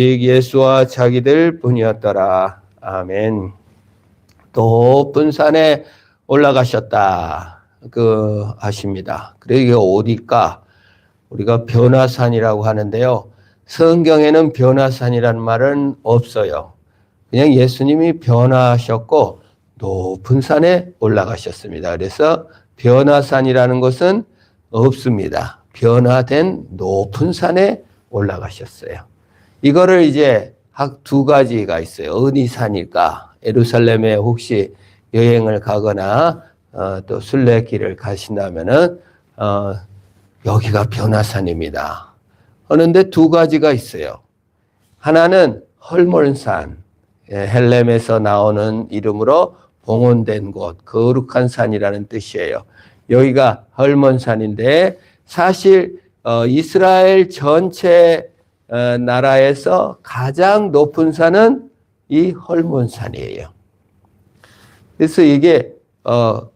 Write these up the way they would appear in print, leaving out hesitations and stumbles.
예수와 자기들 뿐이었더라. 아멘. 높은 산에 올라가셨다. 하십니다. 그리고 이게 어디일까? 우리가 변화산이라고 하는데요. 성경에는 변화산이라는 말은 없어요. 그냥 예수님이 변화하셨고 높은 산에 올라가셨습니다. 그래서 변화산이라는 것은 없습니다. 변화된 높은 산에 올라가셨어요. 이거를 이제 두 가지가 있어요. 어디 산일까? 예루살렘에 혹시 여행을 가거나 또 순례길을 가신다면은 여기가 변화산입니다. 그런데 두 가지가 있어요. 하나는 헐몬산, 헬렘에서 나오는 이름으로 봉헌된 곳, 거룩한 산이라는 뜻이에요. 여기가 헐몬산인데 사실 이스라엘 전체 나라에서 가장 높은 산은 이 헐몬산이에요. 그래서 이게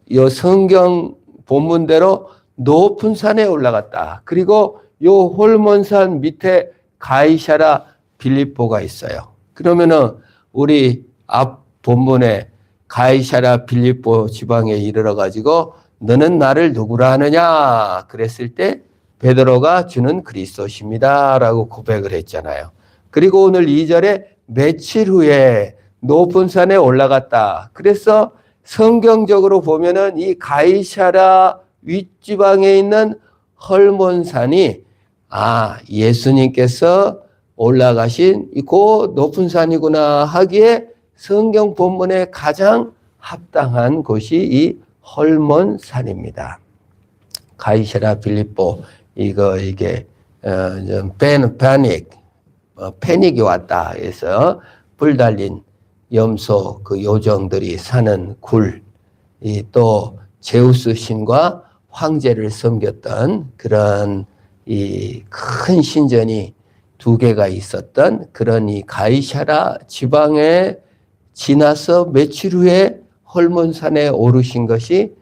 이 성경 본문대로 높은 산에 올라갔다. 그리고 이 헐몬산 밑에 가이사랴 빌립보가 있어요. 그러면은 우리 앞 본문에 가이사랴 빌립보 지방에 이르러 가지고 너는 나를 누구라 하느냐 그랬을 때 베드로가 주는 그리스도십니다 라고 고백을 했잖아요. 그리고 오늘 2절에 며칠 후에 높은 산에 올라갔다. 그래서 성경적으로 보면은 이 가이사랴 윗지방에 있는 헐몬산이 예수님께서 올라가신 그 높은 산이구나 하기에 성경 본문에 가장 합당한 곳이 이 헐몬산입니다. 가이사랴 빌립보 이게 패닉이 왔다 해서 불 달린 염소 요정들이 사는 굴, 또 제우스 신과 황제를 섬겼던 그런 이 큰 신전이 두 개가 있었던 그런 이 가이사랴 지방에 지나서 며칠 후에 헐몬산에 오르신 것이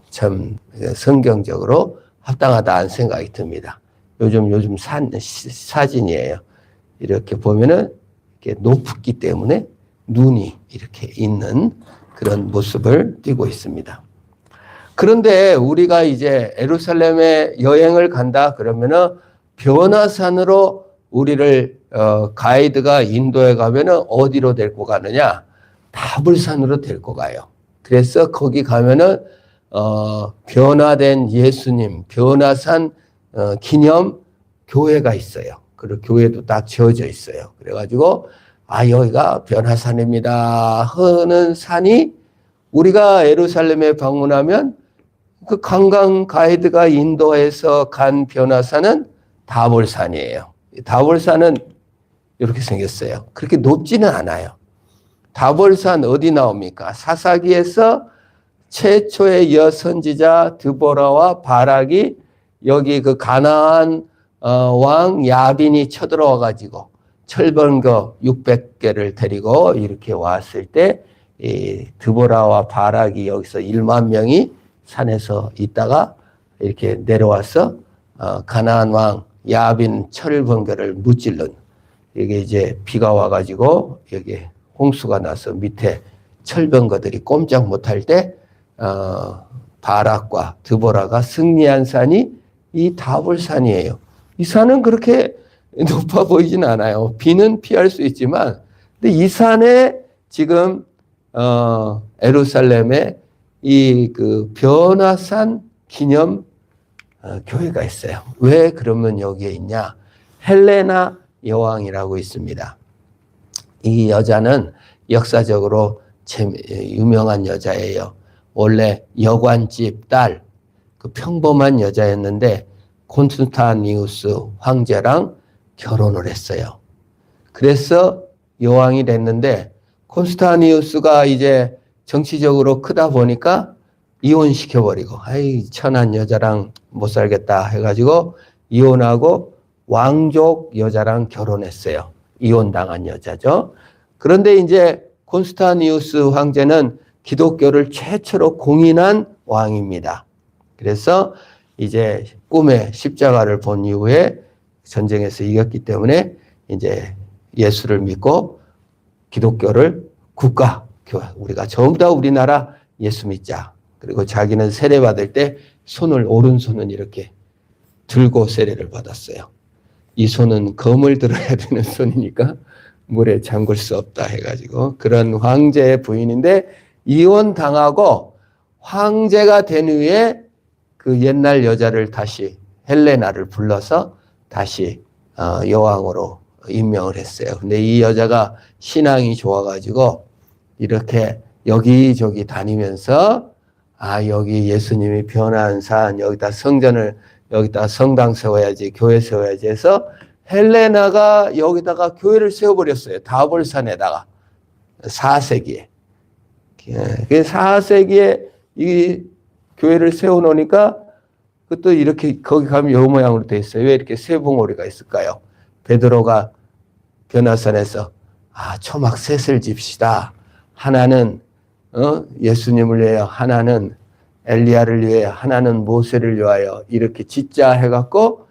참 성경적으로 합당하다는 생각이 듭니다. 요즘 사진이에요. 이렇게 보면은 이렇게 높기 때문에 눈이 이렇게 있는 그런 모습을 띠고 있습니다. 그런데 우리가 이제 예루살렘에 여행을 간다 그러면은 변화산으로 우리를 가이드가 인도해 가면은 어디로 데리고 가느냐? 다볼산으로 데리고 가요. 그래서 거기 가면은 변화된 예수님 변화산 기념 교회가 있어요. 그리고 교회도 딱 지어져 있어요. 그래가지고 여기가 변화산입니다 하는 산이 우리가 예루살렘에 방문하면 그 관광 가이드가 인도해서 간 변화산은 다볼산이에요. 다볼산은 이렇게 생겼어요. 그렇게 높지는 않아요. 다볼산 어디 나옵니까? 사사기에서 최초의 여선지자 드보라와 바락이 여기 그 가나안 왕 야빈이 쳐들어와 가지고 철번거 600개를 데리고 이렇게 왔을 때 이 드보라와 바락이 여기서 1만 명이 산에서 있다가 이렇게 내려와서 가나안 왕 야빈 철번거를 무찔른 이게 이제 비가 와가지고 여기 홍수가 나서 밑에 철번거들이 꼼짝 못할 때 바락과 드보라가 승리한 산이 이 다볼산이에요. 이 산은 그렇게 높아 보이진 않아요. 비는 피할 수 있지만, 근데 이 산에 지금 예루살렘에 이 변화산 기념 교회가 있어요. 왜 그러면 여기에 있냐? 헬레나 여왕이라고 있습니다. 이 여자는 역사적으로 유명한 여자예요. 원래 여관집 딸, 평범한 여자였는데 콘스탄티누스 황제랑 결혼을 했어요. 그래서 여왕이 됐는데 콘스탄티누스가 이제 정치적으로 크다 보니까 이혼시켜버리고 천한 여자랑 못 살겠다 해가지고 이혼하고 왕족 여자랑 결혼했어요. 이혼당한 여자죠. 그런데 이제 콘스탄티누스 황제는 기독교를 최초로 공인한 왕입니다. 그래서 이제 꿈에 십자가를 본 이후에 전쟁에서 이겼기 때문에 이제 예수를 믿고 기독교를 국가, 교회, 우리가 전부 다 우리나라 예수 믿자. 그리고 자기는 세례 받을 때 오른손은 이렇게 들고 세례를 받았어요. 이 손은 검을 들어야 되는 손이니까 물에 잠글 수 없다 해가지고 그런 황제의 부인인데 이혼당하고 황제가 된 후에 그 옛날 여자를 다시 헬레나를 불러서 다시 여왕으로 임명을 했어요. 근데 이 여자가 신앙이 좋아가지고 이렇게 여기저기 다니면서 여기 예수님이 변화한 산, 여기다 여기다 성당 세워야지, 교회 세워야지 해서 헬레나가 여기다가 교회를 세워버렸어요. 다볼산에다가 4세기에. 4세기에 이 교회를 세워놓으니까 그것도 이렇게 거기 가면 요 모양으로 돼 있어요. 왜 이렇게 세 봉오리가 있을까요? 베드로가 변화산에서 초막 셋을 집시다. 하나는 예수님을 위하여, 하나는 엘리야를 위하여, 하나는 모세를 위하여 이렇게 짓자 해갖고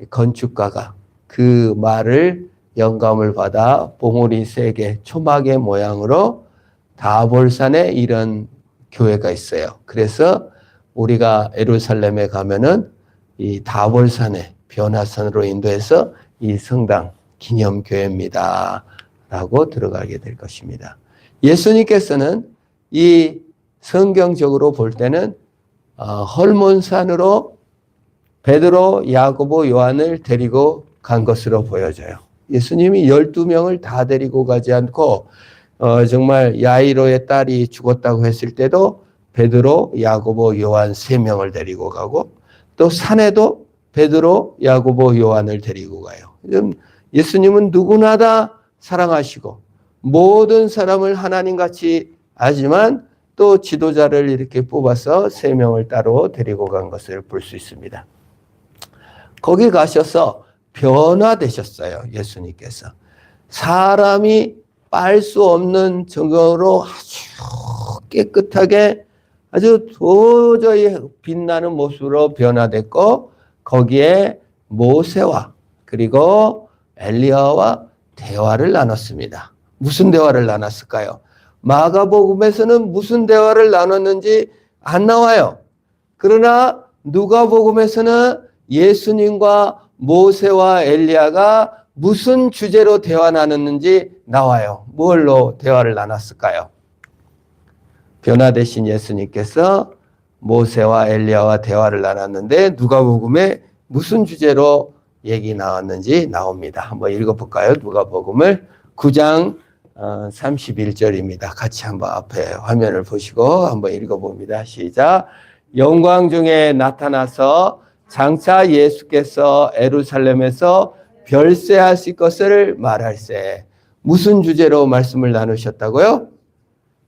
건축가가 그 말을 영감을 받아 봉오리 3개 초막의 모양으로 다볼산에 이런 교회가 있어요. 그래서 우리가 예루살렘에 가면은 이 다볼산에 변화산으로 인도해서 이 성당 기념교회입니다. 라고 들어가게 될 것입니다. 예수님께서는 이 성경적으로 볼 때는 헐몬산으로 베드로, 야고보, 요한을 데리고 간 것으로 보여져요. 예수님이 12명을 다 데리고 가지 않고 정말 야이로의 딸이 죽었다고 했을 때도 베드로, 야고보, 요한 3명을 데리고 가고 또 산에도 베드로, 야고보, 요한을 데리고 가요. 예수님은 누구나 다 사랑하시고 모든 사람을 하나님같이 하지만 또 지도자를 이렇게 뽑아서 3명을 따로 데리고 간 것을 볼 수 있습니다. 거기 가셔서 변화되셨어요. 예수님께서. 사람이 빨 수 없는 정경으로 아주 깨끗하게 아주 도저히 빛나는 모습으로 변화됐고 거기에 모세와 그리고 엘리야와 대화를 나눴습니다. 무슨 대화를 나눴을까요? 마가복음에서는 무슨 대화를 나눴는지 안 나와요. 그러나 누가복음에서는 예수님과 모세와 엘리야가 무슨 주제로 대화 나눴는지 나와요. 뭘로 대화를 나눴을까요? 변화되신 예수님께서 모세와 엘리야와 대화를 나눴는데 누가복음에 무슨 주제로 얘기 나왔는지 나옵니다. 한번 읽어볼까요? 누가복음을 9장 31절입니다. 같이 한번 앞에 화면을 보시고 한번 읽어봅니다. 시작. 영광 중에 나타나서 장차 예수께서 예루살렘에서 별세하실 것을 말할세. 무슨 주제로 말씀을 나누셨다고요?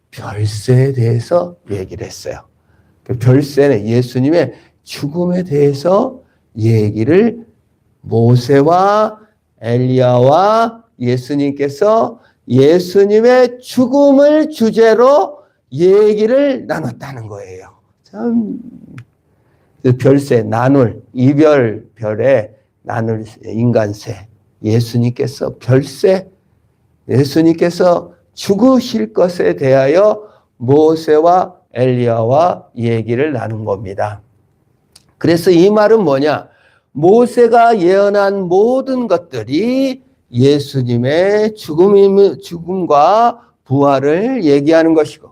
별세에 대해서 얘기를 했어요. 그 별세는 예수님의 죽음에 대해서 얘기를 모세와 엘리야와 예수님께서 예수님의 죽음을 주제로 얘기를 나눴다는 거예요. 참 별세, 나눌, 이별별에 나눌 인간세. 예수님께서 별세, 예수님께서 죽으실 것에 대하여 모세와 엘리야와 얘기를 나눈 겁니다. 그래서 이 말은 뭐냐? 모세가 예언한 모든 것들이 예수님의 죽음과 부활을 얘기하는 것이고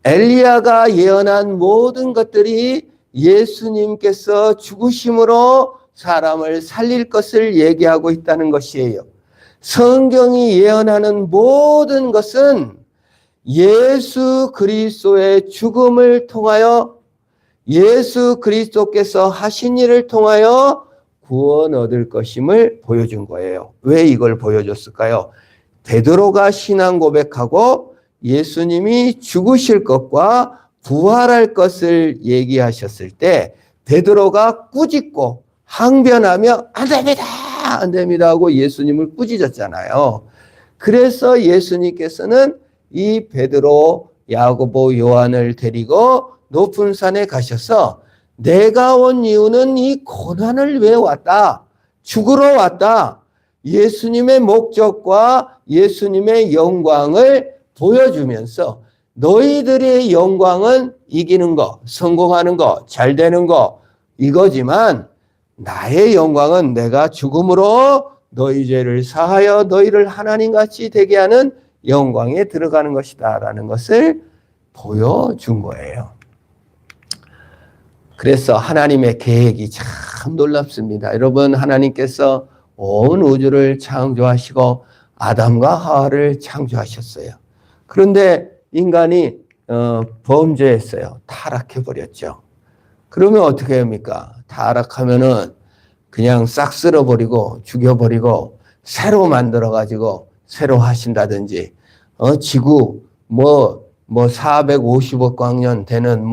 엘리야가 예언한 모든 것들이 예수님께서 죽으심으로 사람을 살릴 것을 얘기하고 있다는 것이에요. 성경이 예언하는 모든 것은 예수 그리스도의 죽음을 통하여 예수 그리스도께서 하신 일을 통하여 구원 얻을 것임을 보여준 거예요. 왜 이걸 보여줬을까요? 베드로가 신앙 고백하고 예수님이 죽으실 것과 부활할 것을 얘기하셨을 때 베드로가 꾸짖고 항변하며 안 됩니다, 안 됩니다 하고 예수님을 꾸짖었잖아요. 그래서 예수님께서는 이 베드로, 야고보, 요한을 데리고 높은 산에 가셔서 내가 온 이유는 이 고난을 왜 왔다? 죽으러 왔다. 예수님의 목적과 예수님의 영광을 보여주면서 너희들의 영광은 이기는 거, 성공하는 거, 잘 되는 거 이거지만 나의 영광은 내가 죽음으로 너희 죄를 사하여 너희를 하나님같이 되게 하는 영광에 들어가는 것이다 라는 것을 보여준 거예요. 그래서 하나님의 계획이 참 놀랍습니다. 여러분, 하나님께서 온 우주를 창조하시고 아담과 하와를 창조하셨어요. 그런데 인간이 범죄했어요. 타락해버렸죠. 그러면 어떻게 합니까? 타락하면은 그냥 싹 쓸어버리고 죽여버리고 새로 만들어가지고 새로 하신다든지, 지구, 450억 광년 되는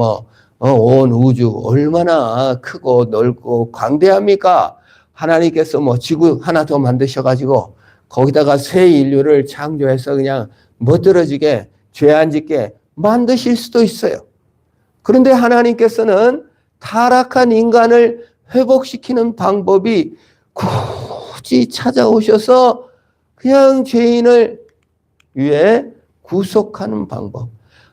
온 우주 얼마나 크고 넓고 광대합니까? 하나님께서 지구 하나 더 만드셔가지고 거기다가 새 인류를 창조해서 그냥 멋들어지게 죄 안 짓게 만드실 수도 있어요. 그런데 하나님께서는 타락한 인간을 회복시키는 방법이 굳이 찾아오셔서 그냥 죄인을 위해 구속하는 방법.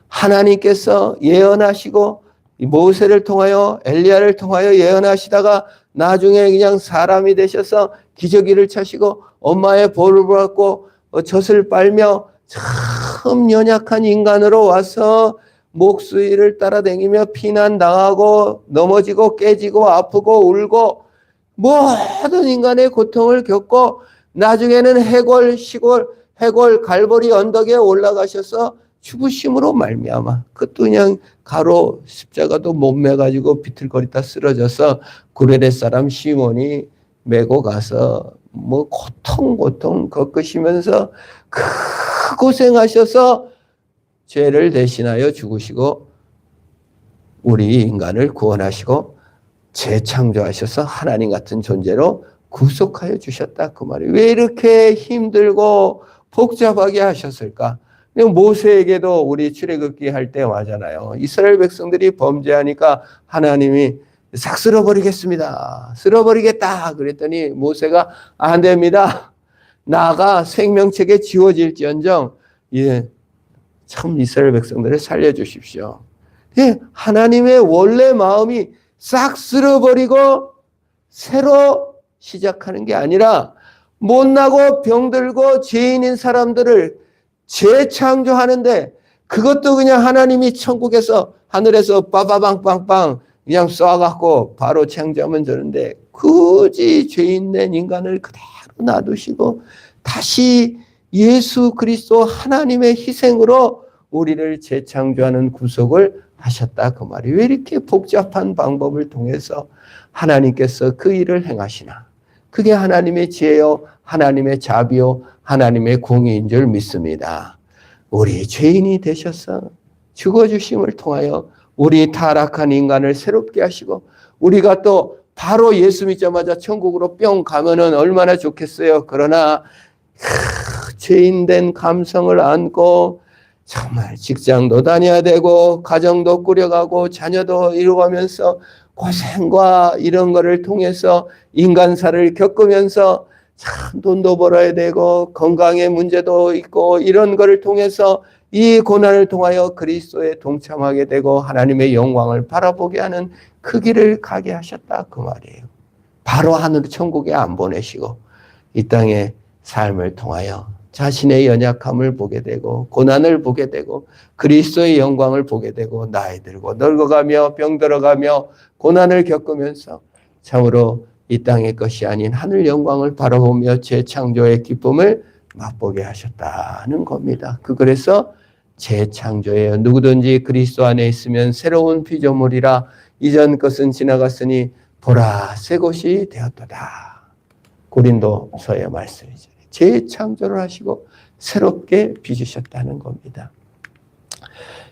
하나님께서 예언하시고 모세를 통하여 엘리야를 통하여 예언하시다가 나중에 그냥 사람이 되셔서 기저귀를 차시고 엄마의 볼을 받고 젖을 빨며 참 연약한 인간으로 와서 목수일을 따라다니며 피난당하고 넘어지고 깨지고 아프고 울고 모든 인간의 고통을 겪고 나중에는 해골 갈보리 언덕에 올라가셔서 죽으심으로 말미암아 그것도 그냥 가로 십자가도 못 매가지고 비틀거리다 쓰러져서 구레네 사람 시몬이 메고 가서 고통 겪으시면서 그 고생하셔서 죄를 대신하여 죽으시고 우리 인간을 구원하시고 재창조하셔서 하나님 같은 존재로 구속하여 주셨다 그 말이에요. 왜 이렇게 힘들고 복잡하게 하셨을까? 모세에게도 우리 출애굽기 할 때 하잖아요. 이스라엘 백성들이 범죄하니까 하나님이 싹 쓸어버리겠습니다. 쓸어버리겠다. 그랬더니 모세가 안 됩니다. 나가 생명책에 지워질지언정 참 이스라엘 백성들을 살려주십시오. 하나님의 원래 마음이 싹 쓸어버리고 새로 시작하는 게 아니라 못나고 병들고 죄인인 사람들을 재창조하는데 그것도 그냥 하나님이 천국에서 하늘에서 빠바방빵빵 그냥 쏴갖고 바로 창조하면 되는데 굳이 죄인된 인간을 그대로 놔두시고 다시 예수 그리스도 하나님의 희생으로 우리를 재창조하는 구속을 하셨다 그 말이. 왜 이렇게 복잡한 방법을 통해서 하나님께서 그 일을 행하시나? 그게 하나님의 지혜요, 하나님의 자비요, 하나님의 공의인 줄 믿습니다. 우리 죄인이 되셔서 죽어주심을 통하여 우리 타락한 인간을 새롭게 하시고 우리가 또 바로 예수 믿자마자 천국으로 뿅 가면은 얼마나 좋겠어요. 그러나 죄인된 감성을 안고 정말 직장도 다녀야 되고 가정도 꾸려가고 자녀도 이루어가면서 고생과 이런 거를 통해서 인간사를 겪으면서 참 돈도 벌어야 되고 건강의 문제도 있고 이런 거를 통해서 이 고난을 통하여 그리스도에 동참하게 되고 하나님의 영광을 바라보게 하는 그 길을 가게 하셨다 그 말이에요. 바로 하늘 천국에 안 보내시고 이 땅의 삶을 통하여 자신의 연약함을 보게 되고 고난을 보게 되고 그리스도의 영광을 보게 되고 나이 들고 늙어가며 병들어가며 고난을 겪으면서 참으로 이 땅의 것이 아닌 하늘 영광을 바라보며 재창조의 기쁨을 맛보게 하셨다는 겁니다. 그래서 재창조예요. 누구든지 그리스도 안에 있으면 새로운 피조물이라 이전 것은 지나갔으니 보라 새 것이 되었도다. 고린도서의 말씀이죠. 재창조를 하시고 새롭게 빚으셨다는 겁니다.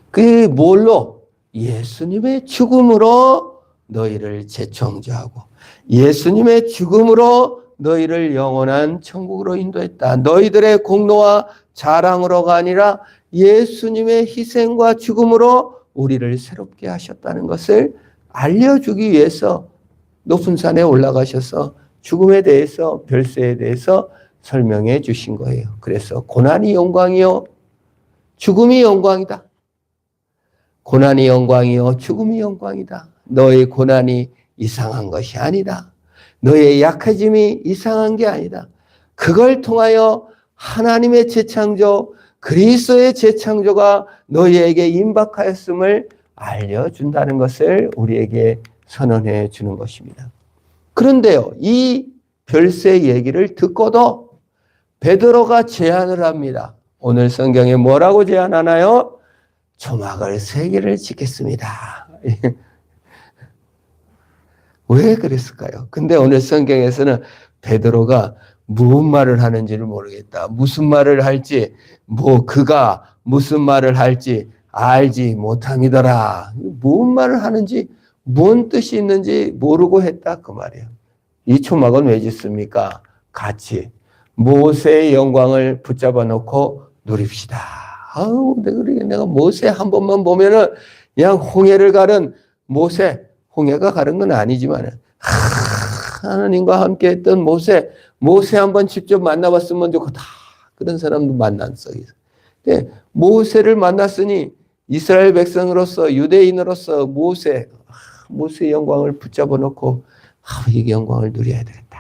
그 뭘로? 예수님의 죽음으로 너희를 재창조하고 예수님의 죽음으로 너희를 영원한 천국으로 인도했다. 너희들의 공로와 자랑으로가 아니라 예수님의 희생과 죽음으로 우리를 새롭게 하셨다는 것을 알려주기 위해서 높은 산에 올라가셔서 죽음에 대해서 별세에 대해서 설명해 주신 거예요. 그래서 고난이 영광이요, 죽음이 영광이다. 고난이 영광이요, 죽음이 영광이다. 너의 고난이 이상한 것이 아니다. 너의 약해짐이 이상한 게 아니다. 그걸 통하여 하나님의 재창조, 그리스도의 재창조가 너희에게 임박하였음을 알려준다는 것을 우리에게 선언해 주는 것입니다. 그런데요, 이 별세 얘기를 듣고도 베드로가 제안을 합니다. 오늘 성경에 뭐라고 제안하나요? 초막을 3개를 짓겠습니다. 왜 그랬을까요? 근데 오늘 성경에서는 베드로가 무슨 말을 하는지를 모르겠다. 무슨 말을 할지, 그가 무슨 말을 할지 알지 못함이더라. 무슨 말을 하는지, 뭔 뜻이 있는지 모르고 했다. 그 말이에요. 이 초막은 왜 짓습니까? 같이 모세의 영광을 붙잡아 놓고 누립시다. 내가 모세 한 번만 보면은 그냥 홍해를 가른 모세, 홍해가 가른 건 아니지만 하나님과 함께 했던 모세 한번 직접 만나봤으면 좋겠다. 그런 사람도 만났어요. 근데 모세를 만났으니 이스라엘 백성으로서, 유대인으로서 모세의 영광을 붙잡아 놓고 이 영광을 누려야 되겠다.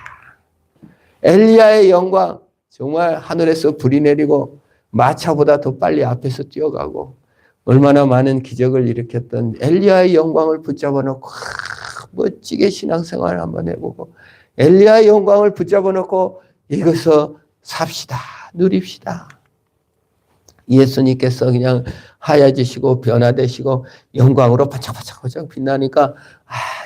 엘리야의 영광, 정말 하늘에서 불이 내리고 마차보다 더 빨리 앞에서 뛰어가고 얼마나 많은 기적을 일으켰던 엘리야의 영광을 붙잡아 놓고 멋지게 신앙생활을 한번 해보고 엘리야의 영광을 붙잡아 놓고 이것서 삽시다. 누립시다. 예수님께서 그냥 하얘지시고 변화되시고 영광으로 반짝반짝 빛나니까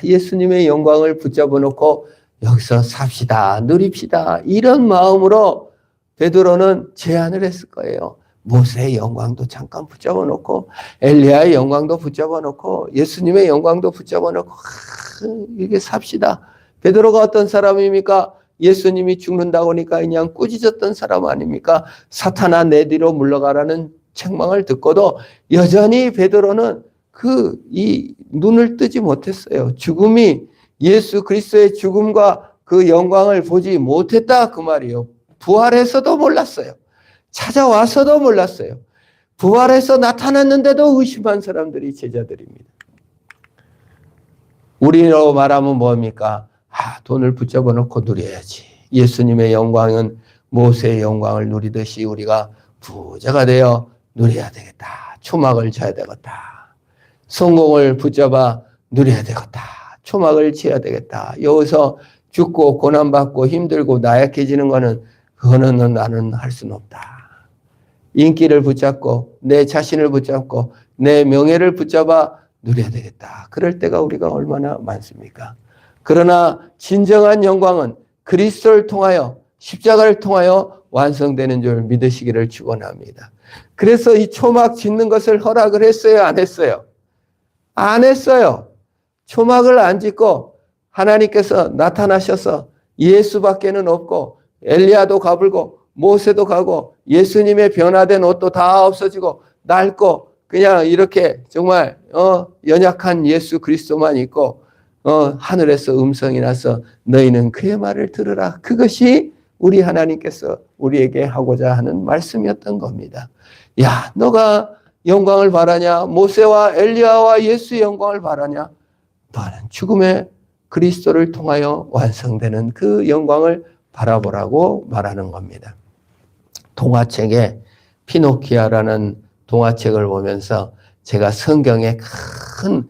예수님의 영광을 붙잡아 놓고 여기서 삽시다. 누립시다. 이런 마음으로 베드로는 제안을 했을 거예요. 모세의 영광도 잠깐 붙잡아 놓고 엘리야의 영광도 붙잡아 놓고 예수님의 영광도 붙잡아 놓고 이게 삽시다. 베드로가 어떤 사람입니까? 예수님이 죽는다고 하니까 그냥 꾸짖었던 사람 아닙니까? 사탄아 내 뒤로 물러가라는 책망을 듣고도 여전히 베드로는 이 눈을 뜨지 못했어요. 죽음이 예수 그리스도의 죽음과 그 영광을 보지 못했다 그 말이에요. 부활해서도 몰랐어요. 찾아와서도 몰랐어요. 부활해서 나타났는데도 의심한 사람들이 제자들입니다. 우리로 말하면 뭡니까? 돈을 붙잡아 놓고 누려야지. 예수님의 영광은 모세의 영광을 누리듯이 우리가 부자가 되어 누려야 되겠다. 초막을 져야 되겠다. 성공을 붙잡아 누려야 되겠다. 초막을 지어야 되겠다. 여기서 죽고 고난받고 힘들고 나약해지는 그거는 나는 할 수는 없다. 인기를 붙잡고 내 자신을 붙잡고 내 명예를 붙잡아 누려야 되겠다. 그럴 때가 우리가 얼마나 많습니까? 그러나 진정한 영광은 그리스도를 통하여 십자가를 통하여 완성되는 줄 믿으시기를 축원합니다. 그래서 이 초막 짓는 것을 허락을 했어요? 안 했어요? 안 했어요. 초막을 안 짓고 하나님께서 나타나셔서 예수밖에는 없고 엘리야도 가불고 모세도 가고 예수님의 변화된 옷도 다 없어지고 낡고 그냥 이렇게 정말 연약한 예수 그리스도만 있고 하늘에서 음성이 나서 너희는 그의 말을 들으라. 그것이 우리 하나님께서 우리에게 하고자 하는 말씀이었던 겁니다. 야, 너가 영광을 바라냐? 모세와 엘리야와 예수의 영광을 바라냐? 너는 죽음의 그리스도를 통하여 완성되는 그 영광을 바라보라고 말하는 겁니다. 동화책에 피노키아라는 동화책을 보면서 제가 성경에 큰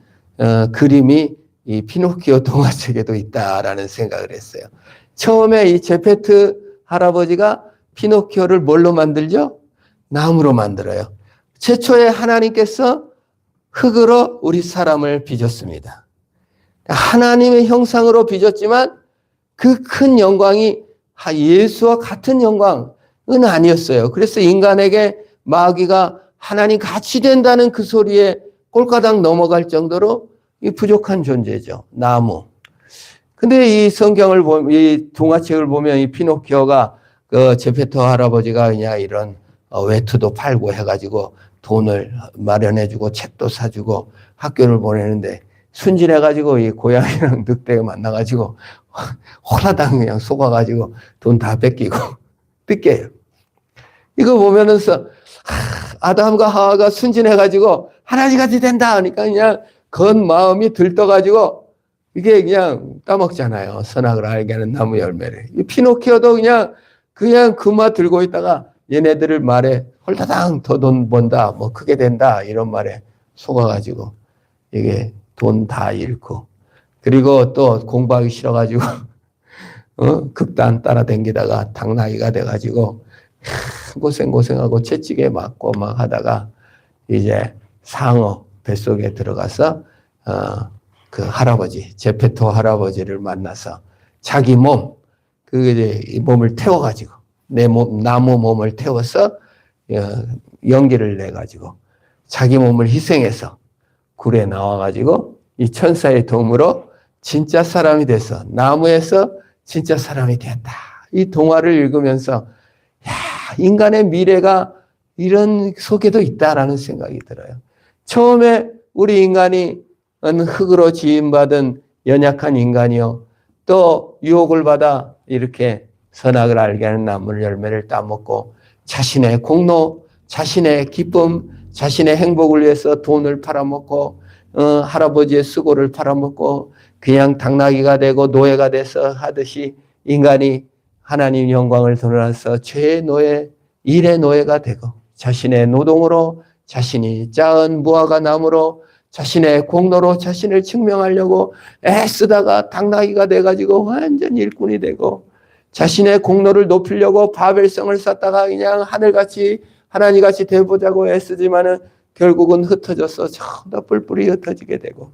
그림이 이 피노키오 동화책에도 있다라는 생각을 했어요. 처음에 이 제페트 할아버지가 피노키오를 뭘로 만들죠? 나무로 만들어요. 최초에 하나님께서 흙으로 우리 사람을 빚었습니다. 하나님의 형상으로 빚었지만 그 큰 영광이 예수와 같은 영광은 아니었어요. 그래서 인간에게 마귀가 하나님 같이 된다는 그 소리에 꼴가닥 넘어갈 정도로 부족한 존재죠. 나무. 근데 이 성경을 보면, 이 동화책을 보면 이 피노키오가 그 제페토 할아버지가 그냥 이런 외투도 팔고 해가지고 돈을 마련해주고 책도 사주고 학교를 보내는데 순진해가지고 이 고양이랑 늑대가 만나가지고 홀라당 그냥 속아가지고 돈 다 뺏기고 삐게요. 이거 보면서 아담과 하와가 순진해가지고 하나님같이 된다 하니까 그냥 건 마음이 들떠가지고 이게 그냥 따먹잖아요. 선악을 알게 하는 나무 열매를. 피노키오도 그냥 그 맛 들고 있다가 얘네들을 말에 홀다당 더 돈 번다, 뭐 크게 된다 이런 말에 속아가지고 이게 돈 다 잃고 그리고 또 공부하기 싫어가지고 극단 따라다니다가 당나귀가 돼가지고 고생하고 채찍에 맞고 막 하다가 이제 상어 뱃속에 들어가서 그 할아버지 제페토 할아버지를 만나서 자기 이 몸을 태워가지고 나무 몸을 태워서 연기를 내가지고 자기 몸을 희생해서 굴에 나와가지고 이 천사의 도움으로 진짜 사람이 돼서 나무에서 진짜 사람이 되었다. 이 동화를 읽으면서 인간의 미래가 이런 속에도 있다라는 생각이 들어요. 처음에 우리 인간이 흙으로 지음받은 연약한 인간이요. 또 유혹을 받아 이렇게 선악을 알게 하는 나무 열매를 따먹고 자신의 공로, 자신의 기쁨, 자신의 행복을 위해서 돈을 팔아먹고 할아버지의 수고를 팔아먹고 그냥 당나귀가 되고 노예가 돼서 하듯이 인간이 하나님 영광을 드러나서 죄의 노예, 일의 노예가 되고 자신의 노동으로 자신이 쌓은 무화과 나무로 자신의 공로로 자신을 증명하려고 애쓰다가 당나귀가 돼가지고 완전 일꾼이 되고 자신의 공로를 높이려고 바벨성을 쌓다가 그냥 하늘같이 하나님같이 되보자고 애쓰지만은 결국은 흩어져서 전부 다 뿔뿔이 흩어지게 되고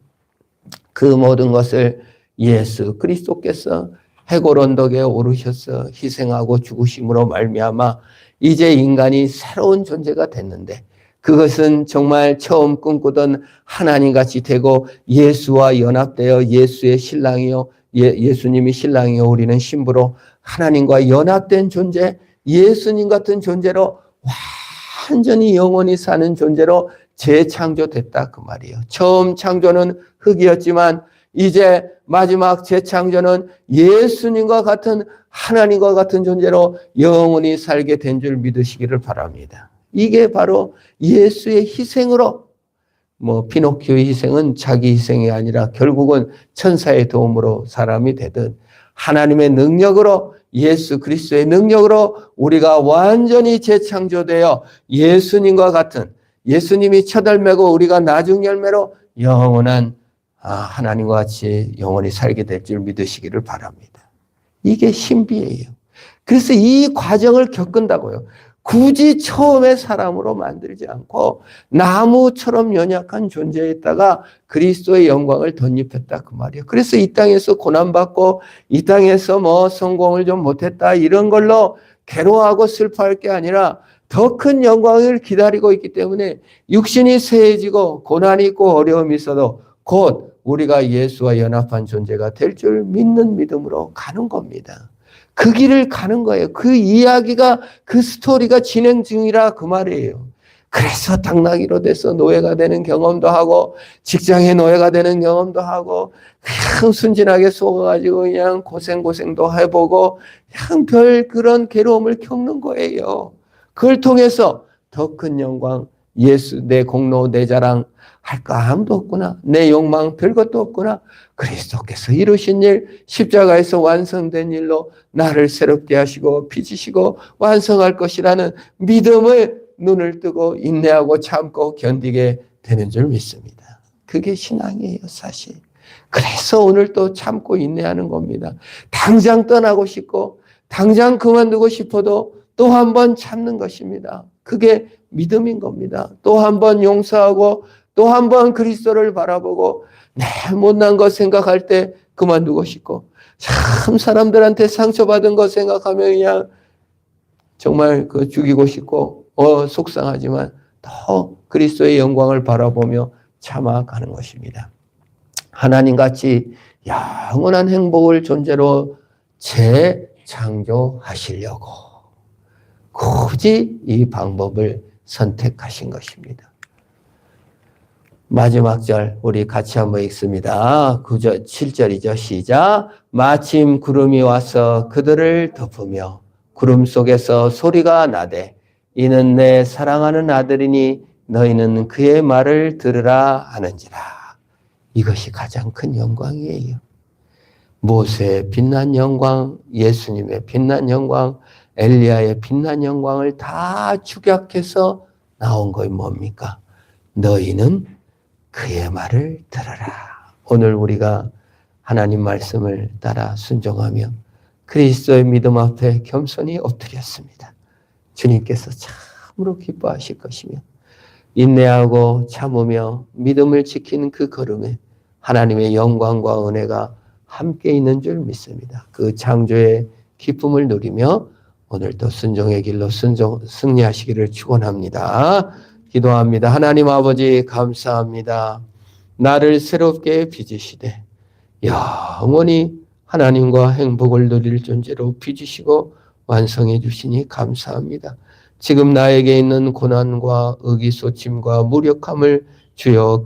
그 모든 것을 예수 그리스도께서 해골 언덕에 오르셔서 희생하고 죽으심으로 말미암아 이제 인간이 새로운 존재가 됐는데 그것은 정말 처음 꿈꾸던 하나님같이 되고 예수와 연합되어 예수의 신랑이요 예수님이 신랑이요 우리는 신부로 하나님과 연합된 존재 예수님 같은 존재로 완전히 영원히 사는 존재로 재창조됐다 그 말이에요. 처음 창조는 흙이었지만 이제 마지막 재창조는 예수님과 같은 하나님과 같은 존재로 영원히 살게 된 줄 믿으시기를 바랍니다. 이게 바로 예수의 희생으로 피노키오의 희생은 자기 희생이 아니라 결국은 천사의 도움으로 사람이 되듯 하나님의 능력으로 예수 그리스도의 능력으로 우리가 완전히 재창조되어 예수님과 같은 예수님이 첫 열매고 우리가 나중 열매로 영원한 하나님과 같이 영원히 살게 될 줄 믿으시기를 바랍니다. 이게 신비예요. 그래서 이 과정을 겪은다고요. 굳이 처음에 사람으로 만들지 않고 나무처럼 연약한 존재에다가 그리스도의 영광을 덧입혔다 그 말이에요. 그래서 이 땅에서 고난받고 이 땅에서 성공을 좀 못했다 이런 걸로 괴로워하고 슬퍼할 게 아니라 더 큰 영광을 기다리고 있기 때문에 육신이 쇠해지고 고난이 있고 어려움이 있어도 곧 우리가 예수와 연합한 존재가 될 줄 믿는 믿음으로 가는 겁니다. 그 길을 가는 거예요. 그 이야기가 그 스토리가 진행 중이라 그 말이에요. 그래서 당나귀로 돼서 노예가 되는 경험도 하고 직장의 노예가 되는 경험도 하고 그냥 순진하게 속아가지고 그냥 고생도 해보고 그냥 별 그런 괴로움을 겪는 거예요. 그걸 통해서 더 큰 영광 예수 내 공로 내 자랑 할 거 아무도 없구나. 내 욕망 별 것도 없구나. 그리스도께서 이루신 일 십자가에서 완성된 일로 나를 새롭게 하시고 빚으시고 완성할 것이라는 믿음을 눈을 뜨고 인내하고 참고 견디게 되는 줄 믿습니다. 그게 신앙이에요 사실. 그래서 오늘 또 참고 인내하는 겁니다. 당장 떠나고 싶고 당장 그만두고 싶어도 또 한 번 참는 것입니다. 그게 믿음인 겁니다. 또 한 번 용서하고 또 한 번 그리스도를 바라보고 내 못난 것 생각할 때 그만두고 싶고 참 사람들한테 상처받은 것 생각하면 그냥 정말 죽이고 싶고 속상하지만 더 그리스도의 영광을 바라보며 참아가는 것입니다. 하나님같이 영원한 행복을 존재로 재창조하시려고 굳이 이 방법을 선택하신 것입니다. 마지막 절 우리 같이 한번 읽습니다. 9절, 7절이죠. 시작. 마침 구름이 와서 그들을 덮으며 구름 속에서 소리가 나되 이는 내 사랑하는 아들이니 너희는 그의 말을 들으라 하는지라. 이것이 가장 큰 영광이에요. 모세의 빛난 영광, 예수님의 빛난 영광, 엘리야의 빛난 영광을 다 축약해서 나온 것이 뭡니까? 너희는 그의 말을 들으라. 오늘 우리가 하나님 말씀을 따라 순종하며 그리스도의 믿음 앞에 겸손히 엎드렸습니다. 주님께서 참으로 기뻐하실 것이며 인내하고 참으며 믿음을 지키는 그 걸음에 하나님의 영광과 은혜가 함께 있는 줄 믿습니다. 그 창조의 기쁨을 누리며 오늘도 순종의 길로 승리하시기를 축원합니다. 기도합니다. 하나님 아버지 감사합니다. 나를 새롭게 빚으시되 영원히 하나님과 행복을 누릴 존재로 빚으시고 완성해 주시니 감사합니다. 지금 나에게 있는 고난과 의기소침과 무력함을 주여